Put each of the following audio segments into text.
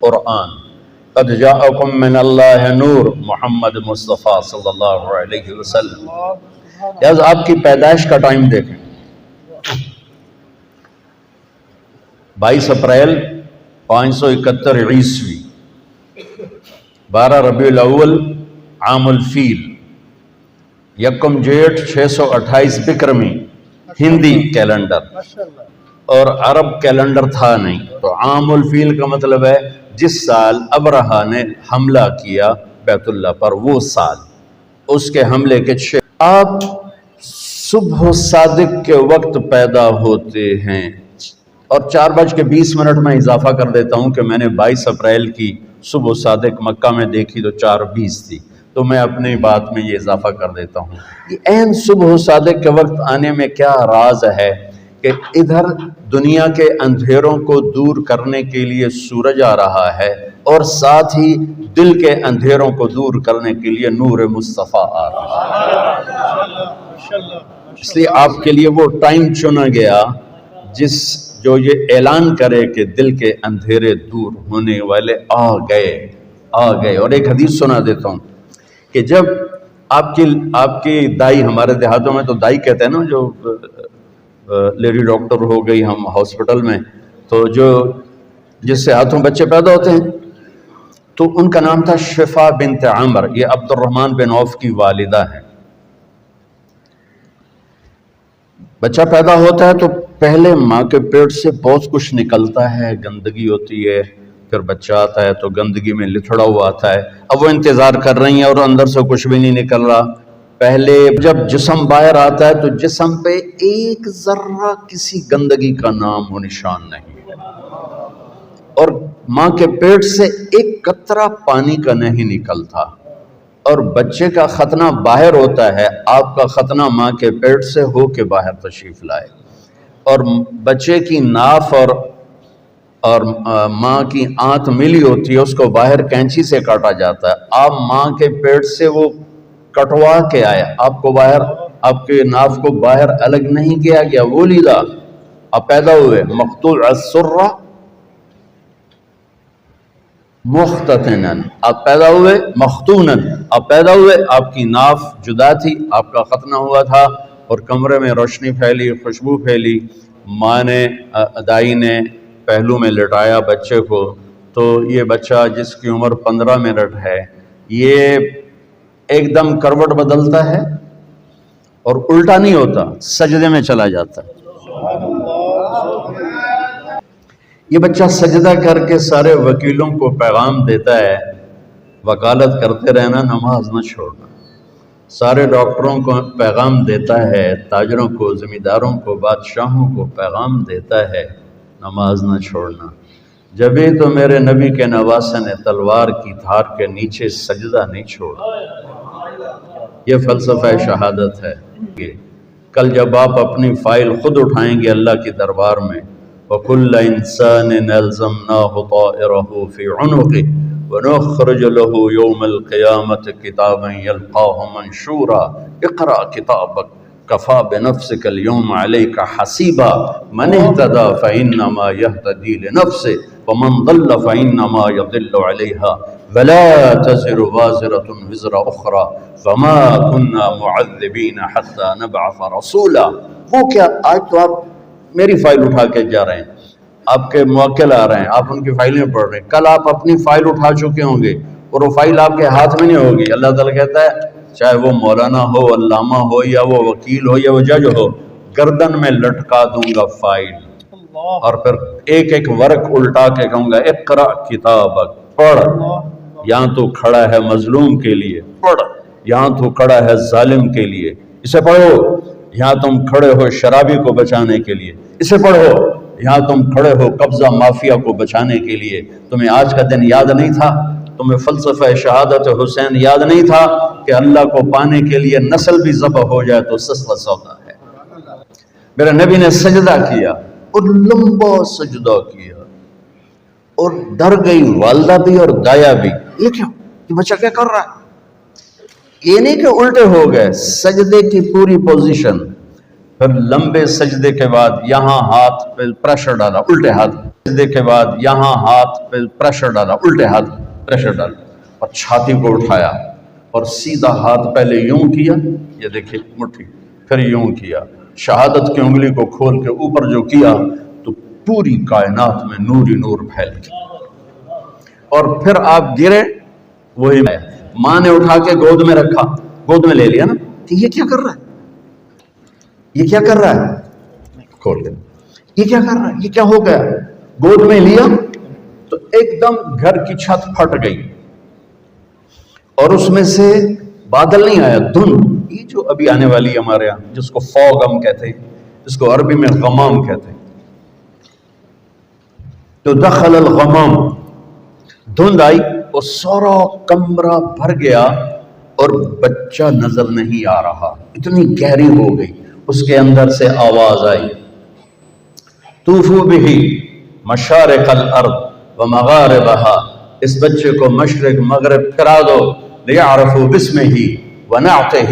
قرآن قد جاءکم من اللہ نور محمد مصطفیٰ صلی اللہ علیہ وسلم. یعنی آپ کی پیدائش کا ٹائم دیکھیں 22 اپریل 571 عیسوی 12 ربیع الاول عام الفیل 1 جیٹھ 628 بکرمی ہندی کیلنڈر اور عرب کیلنڈر تھا نہیں. تو عام الفیل کا مطلب ہے جس سال ابرہا نے حملہ کیا بیت اللہ پر وہ سال اس کے حملے کے آپ صبح صادق کے وقت پیدا ہوتے ہیں. اور 4:20 میں اضافہ کر دیتا ہوں کہ میں نے 22 اپریل کی صبح صادق مکہ میں دیکھی تو 4:20 تھی، تو میں اپنی بات میں یہ اضافہ کر دیتا ہوں. یہ عین صبح صادق کے وقت آنے میں کیا راز ہے کہ ادھر دنیا کے اندھیروں کو دور کرنے کے لیے سورج آ رہا ہے اور ساتھ ہی دل کے اندھیروں کو دور کرنے کے لیے نور مصطفیٰ آ رہا ہے. اس لیے آپ کے لیے وہ ٹائم چنا گیا جو یہ اعلان کرے کہ دل کے اندھیرے دور ہونے والے آ گئے. اور ایک حدیث سنا دیتا ہوں کہ جب آپ کی دائی، ہمارے دیہاتوں میں تو دائی کہتے ہیں نا، جو لیڈی ڈاکٹر ہو گئی ہم ہاسپٹل میں، تو جس سے ہاتھوں بچے پیدا ہوتے ہیں، تو ان کا نام تھا شفا بنت عامر. یہ عبد الرحمن بن عوف کی والدہ ہیں. بچہ پیدا ہوتا ہے تو پہلے ماں کے پیٹ سے بہت کچھ نکلتا ہے، گندگی ہوتی ہے، پھر بچہ آتا ہے تو گندگی میں لتھڑا ہوا آتا ہے. اب وہ انتظار کر رہی ہیں اور اندر سے کچھ بھی نہیں نکل رہا. پہلے جب جسم باہر آتا ہے تو جسم پہ ایک ذرہ کسی گندگی کا نام و نشان نہیں ہے، اور ماں کے پیٹ سے ایک قطرہ پانی کا نہیں نکلتا. اور بچے کا ختنہ باہر ہوتا ہے، آپ کا ختنہ ماں کے پیٹ سے ہو کے باہر تشریف لائے، اور بچے کی ناف اور ماں کی آنت ملی ہوتی ہے، اس کو باہر کینچی سے کاٹا جاتا ہے. آپ ماں کے پیٹ سے وہ کٹوا کے آیا، آپ کو باہر، آپ کے ناف کو باہر الگ نہیں کیا گیا. وہ لیدہ آپ پیدا ہوئے مقطوع السرہ مختتنن، آپ پیدا ہوئے مختونن، آپ پیدا ہوئے آپ کی ناف جدا تھی، آپ کا ختنہ ہوا تھا، اور کمرے میں روشنی پھیلی، خوشبو پھیلی. ماں نے، دائی نے پہلو میں لٹایا بچے کو، تو یہ بچہ جس کی عمر 15 منٹ ہے، یہ ایک دم کروٹ بدلتا ہے اور الٹا نہیں ہوتا، سجدے میں چلا جاتا ہے. یہ بچہ سجدہ کر کے سارے وکیلوں کو پیغام دیتا ہے، وکالت کرتے رہنا، نماز نہ چھوڑنا. سارے ڈاکٹروں کو پیغام دیتا ہے، تاجروں کو، زمینداروں کو، بادشاہوں کو پیغام دیتا ہے، نماز نہ چھوڑنا. جبھی تو میرے نبی کے نواسے نے تلوار کی دھار کے نیچے سجدہ نہیں چھوڑا. یہ فلسفہ شہادت ہے. کل جب آپ اپنی فائل خود اٹھائیں گے اللہ کی دربار میں، وَكُلَّ إِنسَانٍ أَلْزَمْنَاهُ طَائِرَهُ فِي عُنُقِهِ وَنُخْرِجُ لَهُ يَوْمَ الْقِيَامَةِ كِتَابًا يَلْقَاهُ مَنْشُورًا اقْرَأْ كِتَابَكَ كَفَى بِنَفْسِكَ الْيَوْمَ عَلَيْكَ حَسِيبًا مَنِ اهْتَدَى فَإِنَّمَا يَهْتَدِي لِنَفْسِهِ وَمَنْ ضَلَّ فَإِنَّمَا يَضِلُّ عَلَيْهَا وَلَا تَزِرُ وَازِرَةٌ وِزْرَ أُخْرَى وَمَا كُنَّا مُعَذِّبِينَ حَتَّى نَبْعَثَ رَسُولًا. وہ کیا، آج تو آپ میری فائل اٹھا کے جا رہے ہیں، آپ کے موکل آ رہے ہیں، آپ ان کی فائلیں پڑھ رہے ہیں. کل آپ اپنی فائل اٹھا چکے ہوں گے اور وہ فائل آپ کے ہاتھ میں نہیں ہوگی. اللہ تعالیٰ کہتا ہے چاہے وہ مولانا ہو، علامہ ہو، یا وہ وکیل ہو، یا وہ جج ہو، گردن میں لٹکا دوں گا فائل، اور پھر ایک ایک ورق الٹا کے کہوں گا اقرأ کتابک، پڑھ. یہاں تو کھڑا ہے مظلوم کے لیے، پڑھ. یہاں تو کھڑا ہے ظالم کے لیے، اسے پڑھو. یہاں تم کھڑے ہو شرابی کو بچانے کے لیے، اسے پڑھو. یہاں تم کھڑے ہو قبضہ مافیا کو بچانے کے لیے. تمہیں آج کا دن یاد نہیں تھا؟ تمہیں فلسفہ شہادت حسین یاد نہیں تھا کہ اللہ کو پانے کے لیے نسل بھی ذبح ہو جائے تو سستا سودا ہے؟ میرے نبی نے سجدہ کیا، اور لمبا سجدہ کیا، اور ڈر گئی والدہ بھی اور دایا بھی. یہ کیوں؟ یہ بچہ کیا کر رہا ہے؟ یہ نہیں کہ الٹے ہو گئے، سجدے کی پوری پوزیشن. پھر لمبے سجدے کے بعد یہاں ہاتھ پہ پریشر ڈالا، الٹے ہاتھ، سجدے کے بعد یہاں ہاتھ پہ پریشر ڈالا، الٹے ہاتھ پریشر ڈالا، اور چھاتی کو اٹھایا اور سیدھا ہاتھ پہلے یوں کیا، یہ دیکھیں مٹھی، پھر یوں کیا، شہادت کی انگلی کو کھول کے اوپر جو کیا تو پوری کائنات میں نور ہی نور پھیل گیا، اور پھر آپ گرے، وہی ماں نے اٹھا کے گود میں رکھا، گود میں لے لیا نا، کہ یہ کیا کر رہا ہے، یہ کیا کر رہا ہے، کھول کے یہ کیا کر رہا ہے، یہ کیا ہو گیا، گود میں لیا تو ایک دم گھر کی چھت پھٹ گئی اور اس میں سے بادل نہیں آیا، دھند، یہ جو ابھی آنے والی ہے ہمارے یہاں جس کو فوگ ہم کہتے ہیں، جس کو عربی میں غمام کہتے ہیں، تو دخل الغمام، دھند آئی اور سارا کمرہ بھر گیا اور بچہ نظر نہیں آ رہا، اتنی گہری ہو گئی، اس کے اندر سے آواز آئی، طوفوا بہ مشارق الارض ومغاربها، اس بچے کو مشرق مغرب پھرا دو، لیعرفوا باسمہ ونعتہ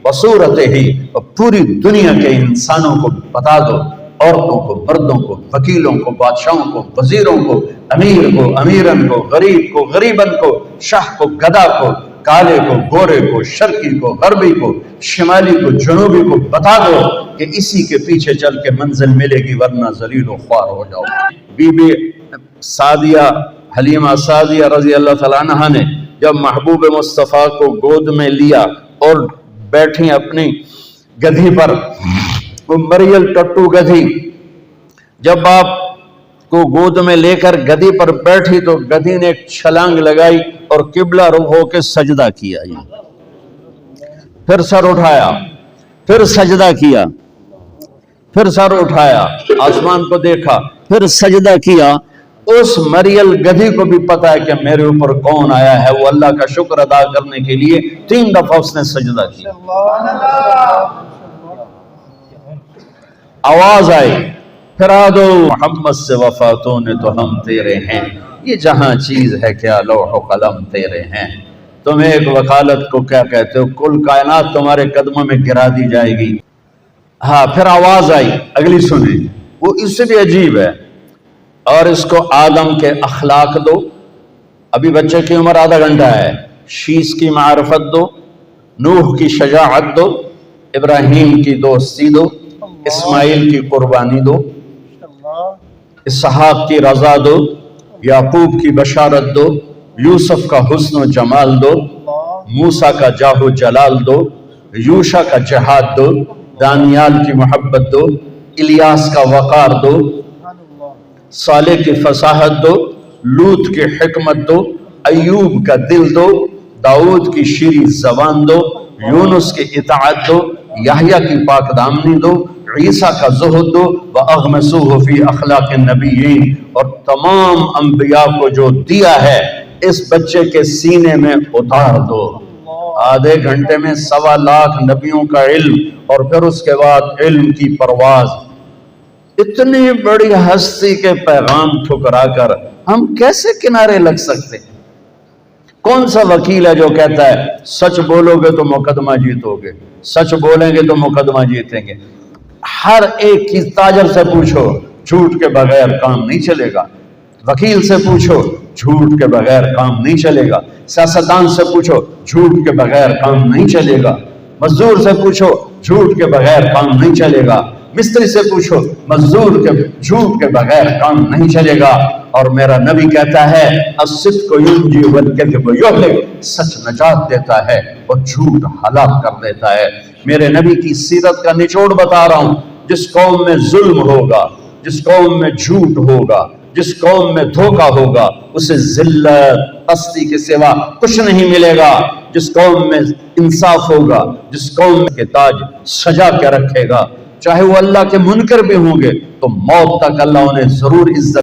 وصورتہ، اور پوری دنیا کے انسانوں کو بتا دو، عورتوں کو، مردوں کو، وکیلوں کو، بادشاہوں کو، وزیروں کو، امیر کو، امیرن کو، غریب کو، غریبن کو، شاہ کو، گدھا کو، کالے کو، گورے کو، شرقی کو، غربی کو، شمالی کو، جنوبی کو بتا دو کہ اسی کے پیچھے چل کے منزل ملے گی، ورنہ ذلیل و خوار ہو جاؤ۔ بی بی سعدیہ، حلیمہ سعدیہ رضی اللہ تعالیٰ عنہ نے جب محبوب مصطفیٰ کو گود میں لیا اور بیٹھی اپنی گدھی پر، وہ مریل ٹٹو گدھی، جب آپ کو گود میں لے کر گدھی پر بیٹھی تو گدھی نے ایک چھلانگ لگائی اور قبلہ رخ ہو کے سجدہ کیا، پھر سر اٹھایا، پھر سجدہ کیا، پھر سر اٹھایا، آسمان کو دیکھا، پھر سجدہ کیا۔ اس مریل گدھی کو بھی پتا ہے کہ میرے اوپر کون آیا ہے، وہ اللہ کا شکر ادا کرنے کے لیے 3 دفعہ اس نے سجدہ کیا۔ آواز آئی، پھرا دو محمد سے وفاتوں نے تو ہم تیرے ہیں، یہ جہاں چیز ہے کیا لوح و قلم تیرے ہیں، تم ایک وکالت کو کیا کہتے ہو، کل کائنات تمہارے قدموں میں گرا دی جائے گی۔ ہاں پھر آواز آئی، اگلی سنیں، وہ اس سے بھی عجیب ہے، اور اس کو آدم کے اخلاق دو، ابھی بچے کی عمر آدھا گھنٹہ ہے، شیش کی معرفت دو، نوح کی شجاعت دو، ابراہیم کی دوستی دو، اسماعیل کی قربانی دو، اسحاق کی رضا دو، یعقوب کی بشارت دو، یوسف کا حسن و جمال دو، موسیٰ کا جاہ و جلال دو، یوشع کا جہاد دو، دانیال کی محبت دو، الیاس کا وقار دو، صالح کی فصاحت دو، لوط کی حکمت دو، ایوب کا دل دو، داؤد کی شیریں زبان دو، یونس کی اطاعت دو، یحییٰ کی پاک دامنی دو، عیسیٰ کا زہد دو، وَأَغْمَسُوهُ فِي أَخْلَاقِ النَّبِيِّينَ، اور تمام انبیاء کو جو دیا ہے اس بچے کے سینے میں اتار دو۔ آدھے گھنٹے میں 1.25 لاکھ نبیوں کا علم، اور پھر اس کے بعد علم کی پرواز، اتنی بڑی ہستی کے پیغام ٹھکرا کر ہم کیسے کنارے لگ سکتے؟ کون سا وکیل ہے جو کہتا ہے سچ بولو گے تو مقدمہ جیتو گے، سچ بولیں گے تو مقدمہ جیتیں گے؟ ہر ایک کی تاجر سے پوچھو، جھوٹ کے بغیر کام نہیں چلے گا، وکیل سے پوچھو، جھوٹ کے بغیر کام نہیں چلے گا، سیاستدان سے پوچھو، جھوٹ کے بغیر کام نہیں چلے گا، مزدور سے پوچھو، جھوٹ کے بغیر کام نہیں چلے گا، مستری سے پوچھو، مزدور کے جھوٹ کے بغیر کام نہیں چلے گا۔ اور میرا نبی کہتا ہے الصدق ینجی والکذب یہلک، سچ نجات دیتا ہے اور جھوٹ ہلاک کر دیتا ہے۔ میرے نبی کی سیرت کا نچوڑ بتا رہا ہوں، جس قوم میں ظلم ہوگا، جس قوم میں جھوٹ ہوگا، جس قوم میں دھوکہ ہوگا، اسے ذلت پستی کے سوا کچھ نہیں ملے گا۔ جس قوم میں انصاف ہوگا، جس قوم کے تاج سجا کے رکھے گا، چاہے وہ اللہ کے منکر بھی ہوں گے تو موت تک اللہ انہیں ضرور عزت